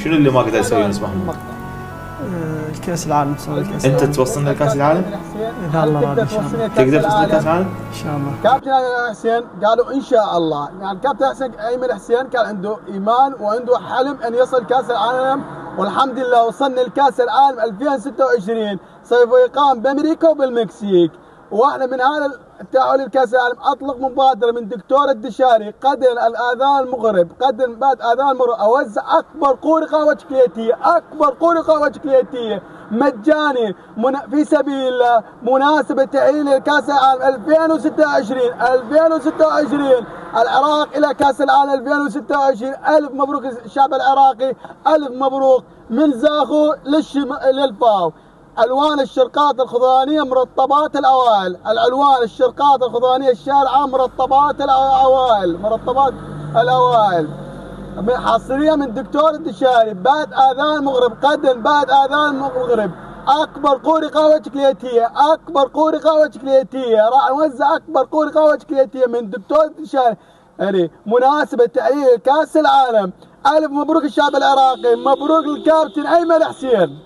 شنو اللي ما قدر يسويه يونس محمود؟ الكاس العالم نسوي الكاس انت العالم. توصلنا لكاس العالم؟ اذا الله راضي ان شاء الله. تقدر توصل لكاس العالم؟ ان شاء الله. كابتن حسين قالوا ان شاء الله، يعني كابتن حسين ايمن حسين كان عنده ايمان وعنده حلم ان يصل كاس العالم، والحمد لله وصلنا لكاس العالم 2026 سوف يقام بامريكا وبالمكسيك. واحنا من هذا التأهل لكاس العالم اطلق مبادره من دكتور الدشاري قدر الاذان المغرب، قدر بعد اذان المغرب اوزع اكبر قوه قهوه شوكولاتيه، اكبر قوه قهوه شوكولاتيه مجاني في سبيل الله مناسبه تأهيل لكاس العالم 2026 العراق الى كاس العالم 2026. الف مبروك الشعب العراقي، الف مبروك من زاخو للفاو. الوان الشرقات الخضرانيه مرطبات الاوائل، الالوان الشرقات الخضرانيه الشارعه مرطبات الاوائل حصريه من دكتور الدشاري بعد اذان المغرب، قدم بعد اذان المغرب اكبر قوري قهوه شوكولاتيه، اكبر قوري قهوه شوكولاتيه راح نوزع اكبر قوري قهوه شوكولاتيه من دكتور الدشاري يعني مناسبه تأهيل كاس العالم. الف مبروك الشعب العراقي، مبروك الكابتن ايمن حسين.